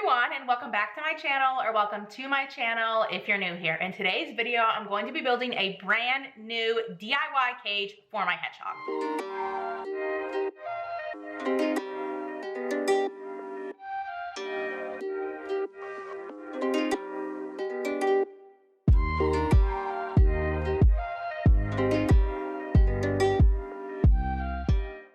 everyone, and welcome back to my channel, or welcome to my channel if you're new here. In today's video, I'm going to be building a brand new DIY cage for my hedgehog.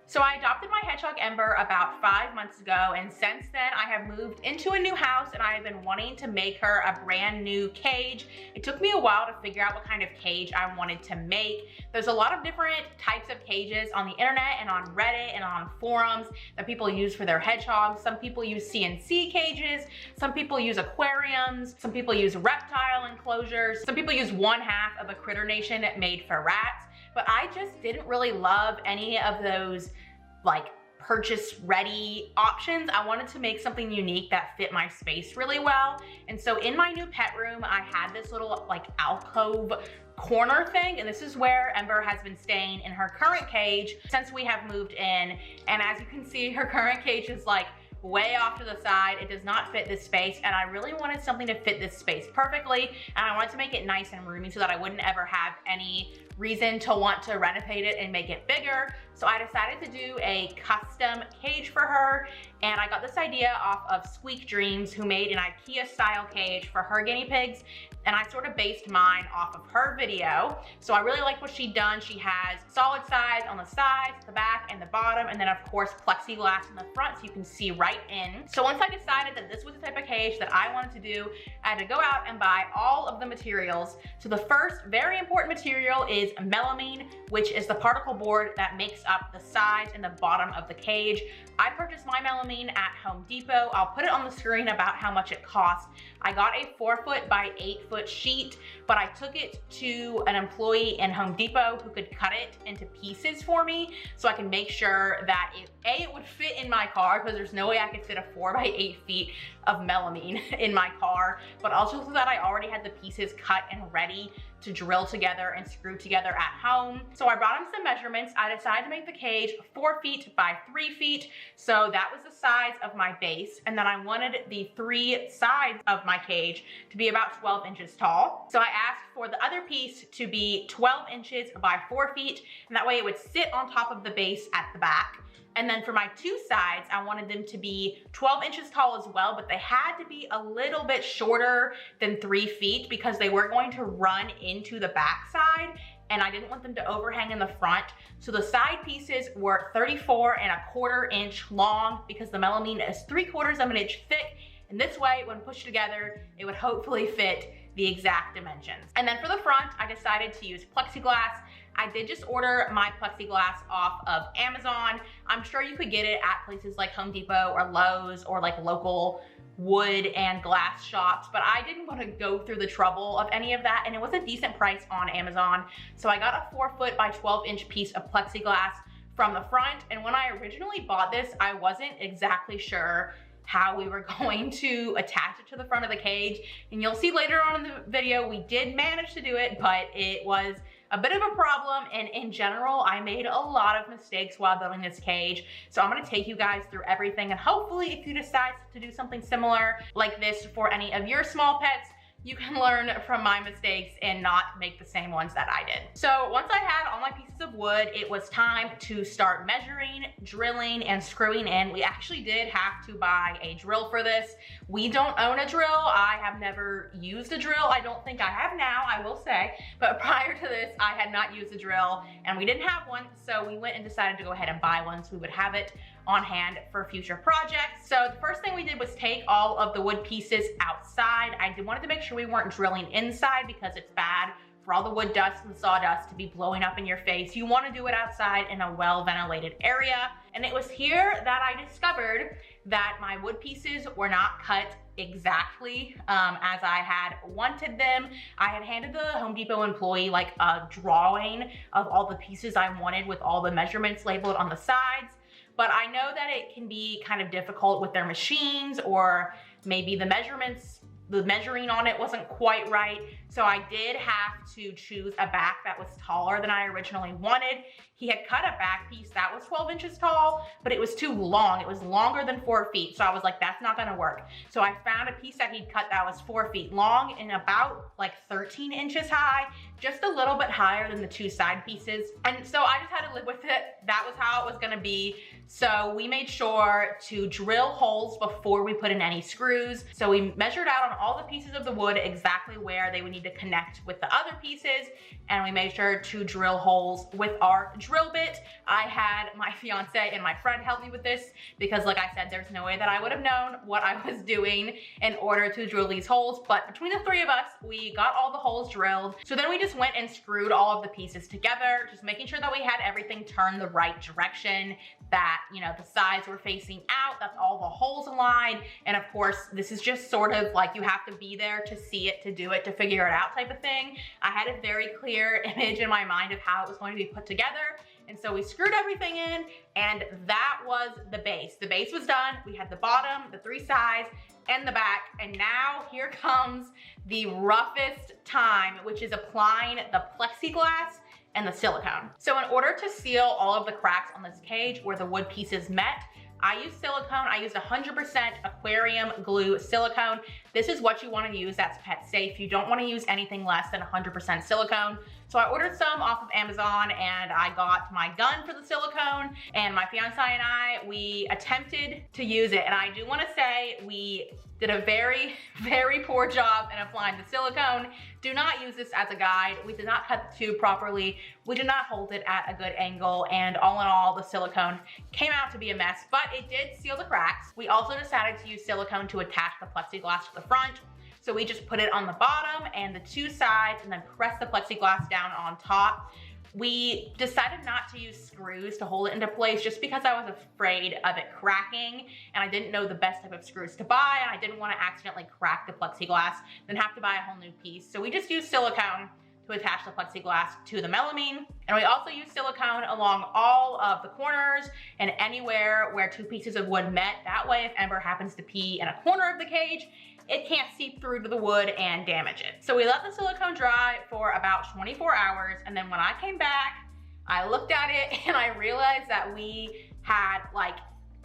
So I adopted my hedgehog Ember about 5 months ago, and since then I have moved into a new house and I have been wanting to make her a brand new cage. It took me a while to figure out what kind of cage I wanted to make. There's a lot of different types of cages on the internet and on Reddit and on forums that people use for their hedgehogs. Some people use CNC cages, some people use aquariums, some people use reptile enclosures, some people use one half of a Critter Nation made for rats. But I just didn't really love any of those like purchase ready options. I wanted to make something unique that fit my space really well. And so in my new pet room, I had this little like alcove corner thing, and this is where Ember has been staying in her current cage since we have moved in. And as you can see, her current cage is like way off to the side. It does not fit this space, and I really wanted something to fit this space perfectly, and I wanted to make it nice and roomy so that I wouldn't ever have any reason to want to renovate it and make it bigger. So I decided to do a custom cage for her, and I got this idea off of Squeak Dreams, who made an IKEA style cage for her guinea pigs, and I sort of based mine off of her video. So I really like what she'd done. She has solid sides on the sides, the back, and the bottom, and then of course plexiglass in the front so you can see right in. So once I decided that this was the type of cage that I wanted to do, I had to go out and buy all of the materials. So the first very important material is melamine, which is the particle board that makes up the sides and the bottom of the cage. I purchased my melamine at Home Depot. I'll put it on the screen about how much it cost. I got a 4-foot by 8-foot sheet, but I took it to an employee in Home Depot who could cut it into pieces for me so I can make sure that it would fit in my car, because there's no way I could fit a 4 by 8 feet of melamine in my car, but also so that I already had the pieces cut and ready to drill together and screw together at home. So I brought him some measurements. I decided to make the cage 4 feet by 3 feet. So that was the size of my base. And then I wanted the 3 sides of my cage to be about 12 inches tall. So I asked for the other piece to be 12 inches by 4 feet. And that way it would sit on top of the base at the back. And then for my 2 sides, I wanted them to be 12 inches tall as well, but they had to be a little bit shorter than 3 feet because they were going to run into the back side, and I didn't want them to overhang in the front. So the side pieces were 34¼ inch long because the melamine is 3/4 of an inch thick. And this way, when pushed together, it would hopefully fit the exact dimensions. And then for the front, I decided to use plexiglass. I did just order my plexiglass off of Amazon. I'm sure you could get it at places like Home Depot or Lowe's or like local wood and glass shops, but I didn't want to go through the trouble of any of that, and it was a decent price on Amazon. So I got a 4-foot by 12-inch piece of plexiglass from the front, and when I originally bought this, I wasn't exactly sure how we were going to attach it to the front of the cage. And you'll see later on in the video, we did manage to do it, but it was a bit of a problem. And in general, I made a lot of mistakes while building this cage. So I'm gonna take you guys through everything. And hopefully if you decide to do something similar like this for any of your small pets, you can learn from my mistakes and not make the same ones that I did. So once I had all my pieces of wood, it was time to start measuring, drilling, and screwing in. We actually did have to buy a drill for this. We don't own a drill. I have never used a drill. I don't think I have now, I will say. But prior to this, I had not used a drill, and we didn't have one. So we went and decided to go ahead and buy one so we would have it on hand for future projects. So the first thing we did was take all of the wood pieces outside. I wanted to make sure we weren't drilling inside because it's bad for all the wood dust and sawdust to be blowing up in your face. You want to do it outside in a well-ventilated area. And it was here that I discovered that my wood pieces were not cut exactly as I had wanted them. I had handed the Home Depot employee like a drawing of all the pieces I wanted with all the measurements labeled on the sides. But I know that it can be kind of difficult with their machines, or maybe the measurements the measuring on it wasn't quite right. So I did have to choose a back that was taller than I originally wanted. He had cut a back piece that was 12 inches tall, but it was too long. It was longer than 4 feet. So I was like, that's not gonna work. So I found a piece that he'd cut that was 4 feet long and about like 13 inches high, just a little bit higher than the two side pieces. And so I just had to live with it. That was how it was gonna be. So we made sure to drill holes before we put in any screws. So we measured out on all the pieces of the wood exactly where they would need to connect with the other pieces. And we made sure to drill holes with our drill bit. I had my fiance and my friend help me with this because like I said, there's no way that I would have known what I was doing in order to drill these holes. But between the three of us, we got all the holes drilled. So then we just went and screwed all of the pieces together, just making sure that we had everything turned the right direction, that, you know, the sides were facing out, that all the holes aligned. And of course, this is just sort of like you have to be there to see it, to do it, to figure it out type of thing. I had a very clear image in my mind of how it was going to be put together. And so we screwed everything in, and that was the base. The base was done. We had the bottom, the three sides, and the back. And now here comes the roughest time, which is applying the plexiglass and the silicone. So in order to seal all of the cracks on this cage where the wood pieces met, I used silicone. I used 100% aquarium glue silicone. This is what you want to use that's pet safe. You don't want to use anything less than 100% silicone. So I ordered some off of Amazon and I got my gun for the silicone, and my fiance and I, we attempted to use it. And I do want to say we did a very, very poor job in applying the silicone. Do not use this as a guide. We did not cut the tube properly. We did not hold it at a good angle. And all in all, the silicone came out to be a mess, but it did seal the cracks. We also decided to use silicone to attach the plexiglass to the front. So we just put it on the bottom and the two sides and then press the plexiglass down on top. We decided not to use screws to hold it into place just because I was afraid of it cracking and I didn't know the best type of screws to buy, and I didn't want to accidentally crack the plexiglass, then have to buy a whole new piece. So we just used silicone to attach the plexiglass to the melamine. And we also used silicone along all of the corners and anywhere where two pieces of wood met. That way, if Ember happens to pee in a corner of the cage, it can't seep through to the wood and damage it. So we let the silicone dry for about 24 hours. And then when I came back, I looked at it and I realized that we had like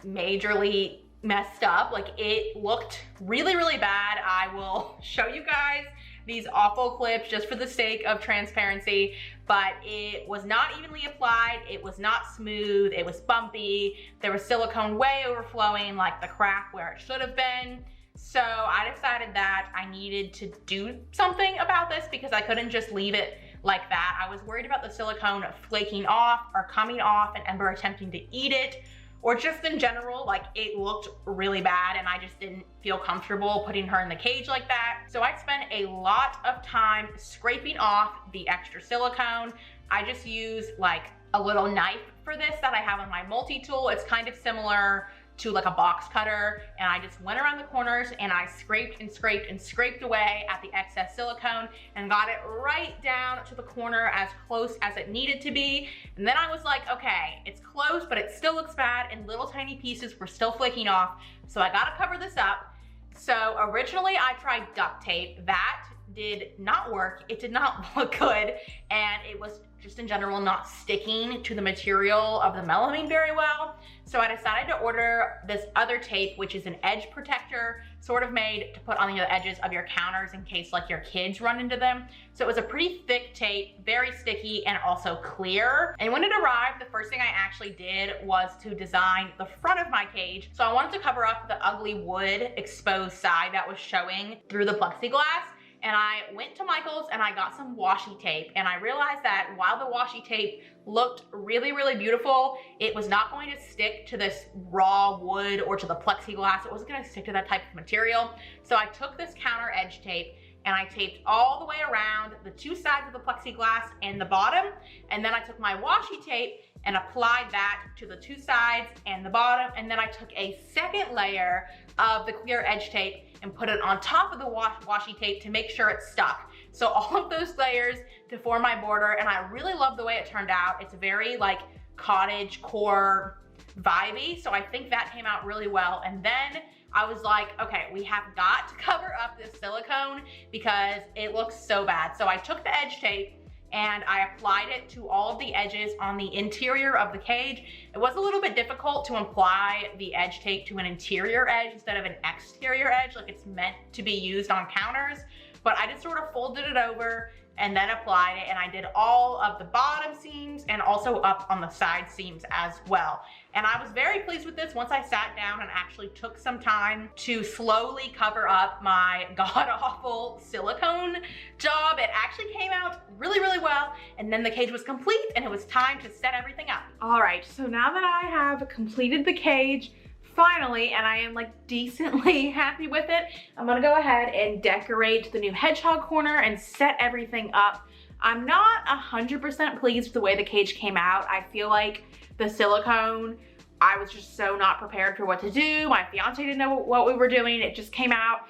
majorly messed up. Like it looked really, really bad. I will show you guys these awful clips just for the sake of transparency, but it was not evenly applied. It was not smooth. It was bumpy. There was silicone way overflowing like the crack where it should have been. So I decided that I needed to do something about this because I couldn't just leave it like that. I was worried about the silicone flaking off or coming off and Ember attempting to eat it, or just in general, like it looked really bad and I just didn't feel comfortable putting her in the cage like that. So I spent a lot of time scraping off the extra silicone. I just used like a little knife for this that I have on my multi-tool. It's kind of similar to like a box cutter, and I just went around the corners and I scraped and scraped and scraped away at the excess silicone and got it right down to the corner as close as it needed to be. And then I was like, okay, it's close, but it still looks bad and little tiny pieces were still flaking off. So I gotta cover this up. So originally I tried duct tape. That did not work. It did not look good, and it was just in general not sticking to the material of the melamine very well. So I decided to order this other tape, which is an edge protector, sort of made to put on the edges of your counters in case like your kids run into them. So it was a pretty thick tape, very sticky, and also clear. And when it arrived, the first thing I actually did was to design the front of my cage. So I wanted to cover up the ugly wood exposed side that was showing through the plexiglass. And I went to Michael's and I got some washi tape, and I realized that while the washi tape looked really, really beautiful, it was not going to stick to this raw wood or to the plexiglass. It wasn't going to stick to that type of material. So I took this counter edge tape and I taped all the way around the two sides of the plexiglass and the bottom. And then I took my washi tape and applied that to the two sides and the bottom. And then I took a second layer of the clear edge tape and put it on top of the washi tape to make sure it stuck. So all of those layers to form my border, and I really love the way it turned out. It's very like Cottagecore vibey, so I think that came out really well. And then I was like, okay, we have got to cover up this silicone because it looks so bad. So I took the edge tape and I applied it to all of the edges on the interior of the cage. It was a little bit difficult to apply the edge tape to an interior edge instead of an exterior edge like it's meant to be used on counters, but I just sort of folded it over and then applied it, and I did all of the bottom seams and also up on the side seams as well. And I was very pleased with this once I sat down and actually took some time to slowly cover up my god-awful silicone job. It actually came out really, really well, and then the cage was complete and it was time to set everything up. All right, so now that I have completed the cage, finally, and I am like decently happy with it, I'm gonna go ahead and decorate the new hedgehog corner and set everything up. I'm not 100% pleased with the way the cage came out. I feel like the silicone, I was just so not prepared for what to do. My fiance didn't know what we were doing. It just came out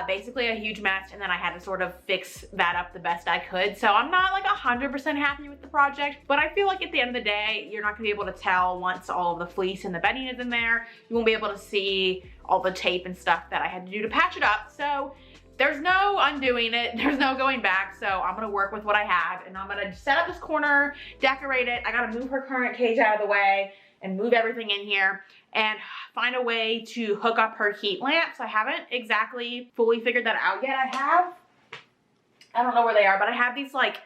basically a huge mess, and then I had to sort of fix that up the best I could. So I'm not like 100% happy with the project, but I feel like at the end of the day, you're not gonna be able to tell once all of the fleece and the bedding is in there. You won't be able to see all the tape and stuff that I had to do to patch it up. So there's no undoing it. There's no going back. So I'm gonna work with what I have, and I'm gonna set up this corner, decorate it. I gotta move her current cage out of the way and move everything in here and find a way to hook up her heat lamps. I haven't exactly fully figured that out yet. I don't know where they are, but I have these like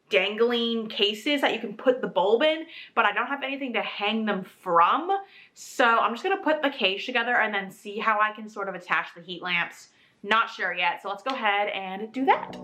dangling cases that you can put the bulb in, but I don't have anything to hang them from. So I'm just gonna put the cage together and then see how I can sort of attach the heat lamps. Not sure yet, so let's go ahead and do that.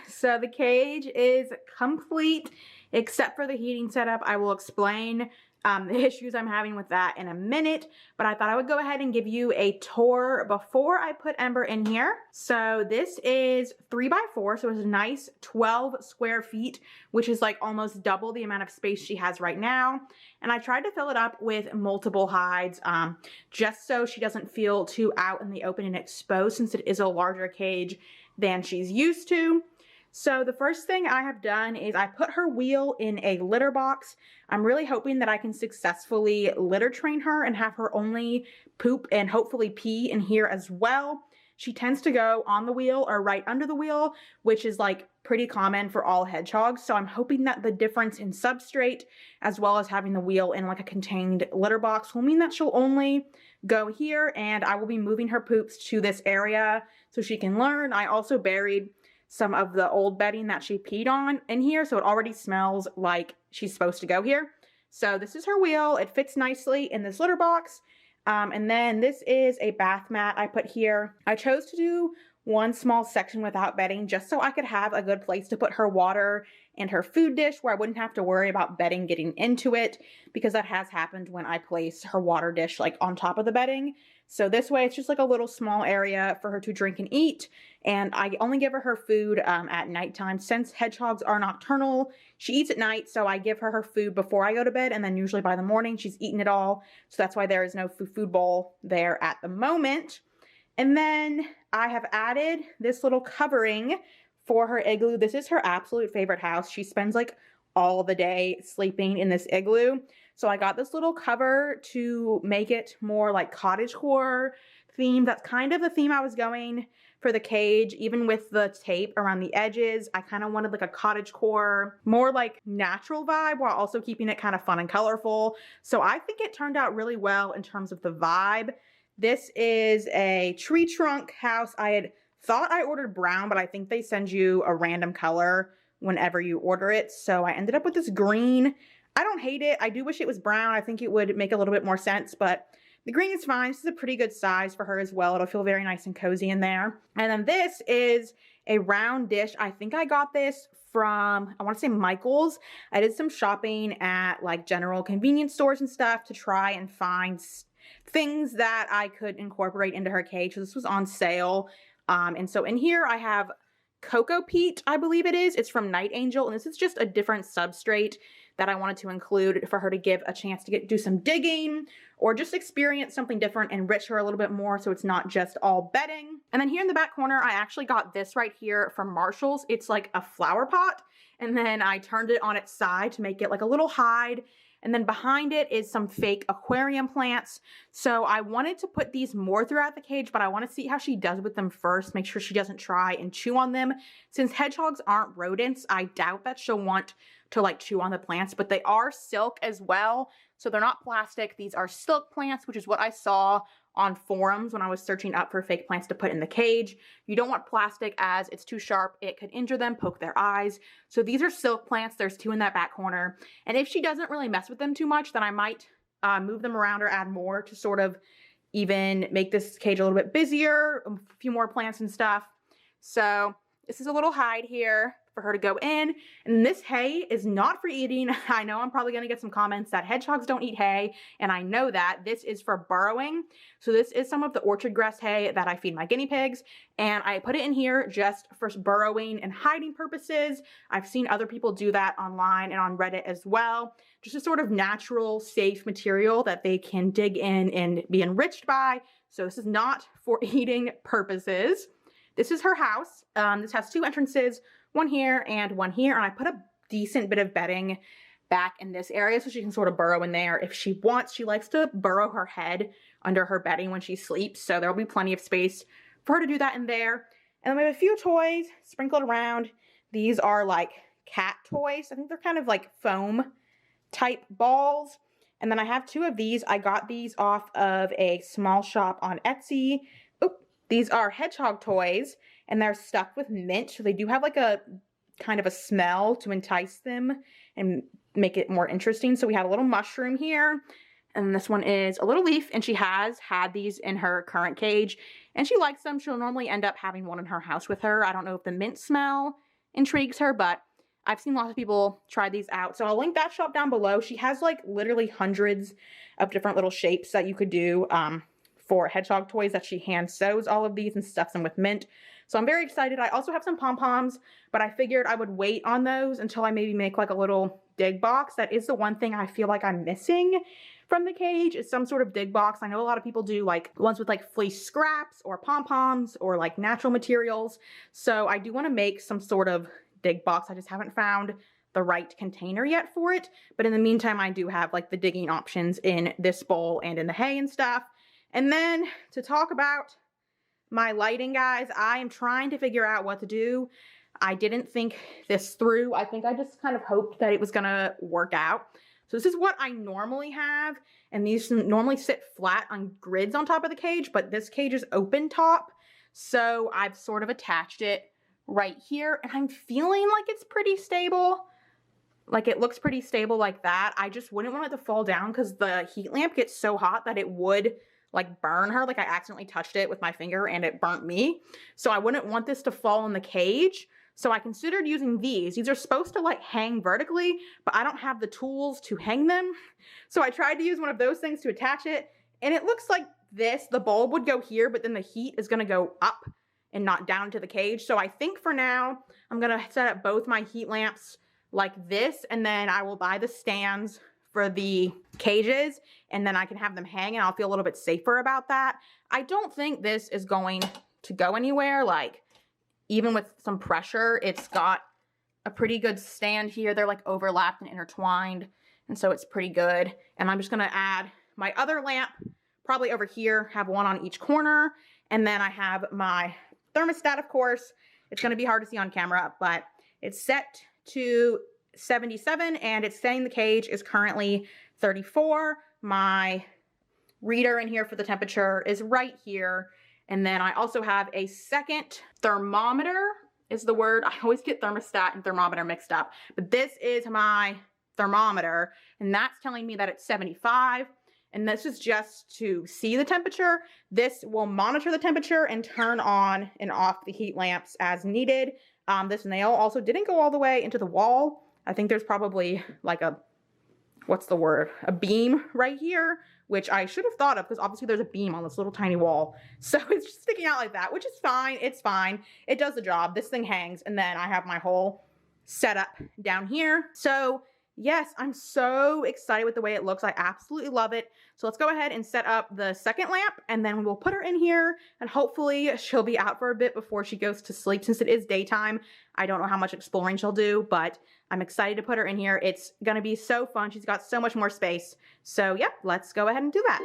So the cage is complete except for the heating setup. I will explain the issues I'm having with that in a minute, but I thought I would go ahead and give you a tour before I put Ember in here. So this is 3x4, so it's a nice 12 square feet, which is like almost double the amount of space she has right now. And I tried to fill it up with multiple hides just so she doesn't feel too out in the open and exposed, since it is a larger cage than she's used to. So the first thing I have done is I put her wheel in a litter box. I'm really hoping that I can successfully litter train her and have her only poop and hopefully pee in here as well. She tends to go on the wheel or right under the wheel, which is like pretty common for all hedgehogs. So I'm hoping that the difference in substrate, as well as having the wheel in like a contained litter box, will mean that she'll only go here, and I will be moving her poops to this area so she can learn. I also buried some of the old bedding that she peed on in here, so it already smells like she's supposed to go here. So this is her wheel. It fits nicely in this litter box. And then this is a bath mat I put here. I chose to do one small section without bedding just so I could have a good place to put her water and her food dish where I wouldn't have to worry about bedding getting into it, because that has happened when I place her water dish like on top of the bedding. So this way it's just like a little small area for her to drink and eat. And I only give her food at nighttime. Since hedgehogs are nocturnal, she eats at night, so I give her food before I go to bed, and then usually by the morning she's eaten it all. So that's why there is no food bowl there at the moment. And then I have added this little covering for her igloo. This is her absolute favorite house. She spends like all the day sleeping in this igloo. So I got this little cover to make it more like cottagecore theme. That's kind of the theme I was going for the cage, even with the tape around the edges. I kind of wanted like a cottagecore, more like natural vibe while also keeping it kind of fun and colorful. So I think it turned out really well in terms of the vibe. This is a tree trunk house. I had thought I ordered brown, but I think they send you a random color whenever you order it. So I ended up with this green. I don't hate it. I do wish it was brown. I think it would make a little bit more sense, but the green is fine. This is a pretty good size for her as well. It'll feel very nice and cozy in there. And then this is a round dish. I think I got this from, I want to say Michael's. I did some shopping at like general convenience stores and stuff to try and find things that I could incorporate into her cage. So this was on sale. And so in here I have Cocoa Peach, I believe it is. It's from Night Angel. And this is just a different substrate that I wanted to include for her to give a chance to do some digging or just experience something different, enrich her a little bit more so it's not just all bedding. And then here in the back corner, I actually got this right here from Marshall's. It's like a flower pot, and then I turned it on its side to make it like a little hide. And then behind it is some fake aquarium plants. So I wanted to put these more throughout the cage, but I want to see how she does with them first. Make sure she doesn't try and chew on them. Since hedgehogs aren't rodents, I doubt that she'll want to like chew on the plants, but they are silk as well. So they're not plastic. These are silk plants, which is what I saw on forums when I was searching up for fake plants to put in the cage. You don't want plastic as it's too sharp. It could injure them, poke their eyes. So these are silk plants. There's 2 in that back corner. And if she doesn't really mess with them too much, then I might move them around or add more to sort of even make this cage a little bit busier, a few more plants and stuff. So this is a little hide here for her to go in. And this hay is not for eating. I know I'm probably going to get some comments that hedgehogs don't eat hay, and I know that. This is for burrowing. So this is some of the orchard grass hay that I feed my guinea pigs, and I put it in here just for burrowing and hiding purposes. I've seen other people do that online and on Reddit as well. Just a sort of natural, safe material that they can dig in and be enriched by. So this is not for eating purposes. This is her house. This has 2 entrances, one here and one here. And I put a decent bit of bedding back in this area so she can sort of burrow in there if she wants. She likes to burrow her head under her bedding when she sleeps. So there'll be plenty of space for her to do that in there. And then we have a few toys sprinkled around. These are like cat toys. I think they're kind of like foam type balls. And then I have 2 of these. I got these off of a small shop on Etsy. These are hedgehog toys, and they're stuffed with mint. So they do have like a kind of a smell to entice them and make it more interesting. So we have a little mushroom here, and this one is a little leaf, and she has had these in her current cage, and she likes them. She'll normally end up having one in her house with her. I don't know if the mint smell intrigues her, but I've seen lots of people try these out. So I'll link that shop down below. She has like literally hundreds of different little shapes that you could do for hedgehog toys that she hand sews all of these and stuffs them with mint. So I'm very excited. I also have some pom-poms, but I figured I would wait on those until I maybe make like a little dig box. That is the one thing I feel like I'm missing from the cage, is some sort of dig box. I know a lot of people do like ones with like fleece scraps or pom-poms or like natural materials. So I do want to make some sort of dig box. I just haven't found the right container yet for it. But in the meantime, I do have like the digging options in this bowl and in the hay and stuff. And then to talk about my lighting, guys, I am trying to figure out what to do. I didn't think this through. I think I just kind of hoped that it was going to work out. So this is what I normally have. And these normally sit flat on grids on top of the cage, but this cage is open top. So I've sort of attached it right here, and I'm feeling like it's pretty stable. Like it looks pretty stable like that. I just wouldn't want it to fall down because the heat lamp gets so hot that it would like burn her. Like I accidentally touched it with my finger and it burnt me. So I wouldn't want this to fall in the cage. So I considered using these. These are supposed to like hang vertically, but I don't have the tools to hang them. So I tried to use one of those things to attach it, and it looks like this. The bulb would go here, but then the heat is gonna go up and not down to the cage. So I think for now, I'm gonna set up both my heat lamps like this, and then I will buy the stands for the cages, and then I can have them hang, and I'll feel a little bit safer about that. I don't think this is going to go anywhere. Like even with some pressure, it's got a pretty good stand here. They're like overlapped and intertwined, and so it's pretty good. And I'm just gonna add my other lamp probably over here, have one on each corner, and then I have my thermostat, of course. It's going to be hard to see on camera, but it's set to 77 and it's saying the cage is currently 34. My reader in here for the temperature is right here. And then I also have a second thermometer is the word. I always get thermostat and thermometer mixed up, but this is my thermometer and that's telling me that it's 75. And this is just to see the temperature. This will monitor the temperature and turn on and off the heat lamps as needed. This nail also didn't go all the way into the wall. I think there's probably like a, what's the word? A beam right here, which I should have thought of because obviously there's a beam on this little tiny wall. So it's just sticking out like that, which is fine. It's fine. It does the job. This thing hangs and then I have my whole setup down here. So yes, I'm so excited with the way it looks. I absolutely love it. So let's go ahead and set up the second lamp and then we'll put her in here and hopefully she'll be out for a bit before she goes to sleep since it is daytime. I don't know how much exploring she'll do, but I'm excited to put her in here. It's gonna be so fun. She's got so much more space. So yep, let's go ahead and do that.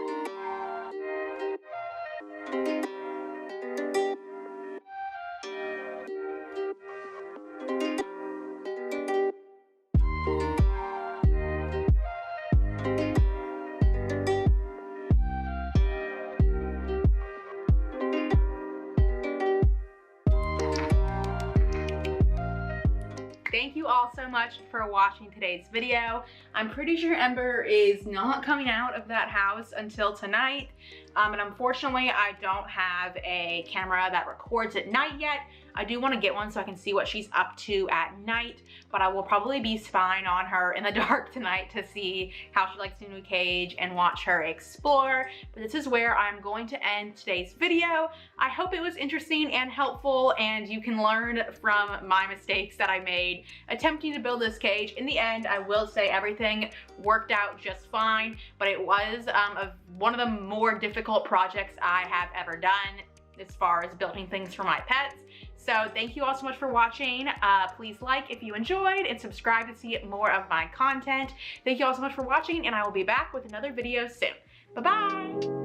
Thank you all so much for watching today's video. I'm pretty sure Ember is not coming out of that house until tonight. And unfortunately, I don't have a camera that records at night yet. I do want to get one so I can see what she's up to at night, but I will probably be spying on her in the dark tonight to see how she likes the new cage and watch her explore. But this is where I'm going to end today's video. I hope it was interesting and helpful and you can learn from my mistakes that I made attempting to build this cage. In the end, I will say everything worked out just fine, but it was one of the more difficult projects I have ever done as far as building things for my pets. So thank you all so much for watching. Please like if you enjoyed and subscribe to see more of my content. Thank you all so much for watching and I will be back with another video soon. Bye-bye.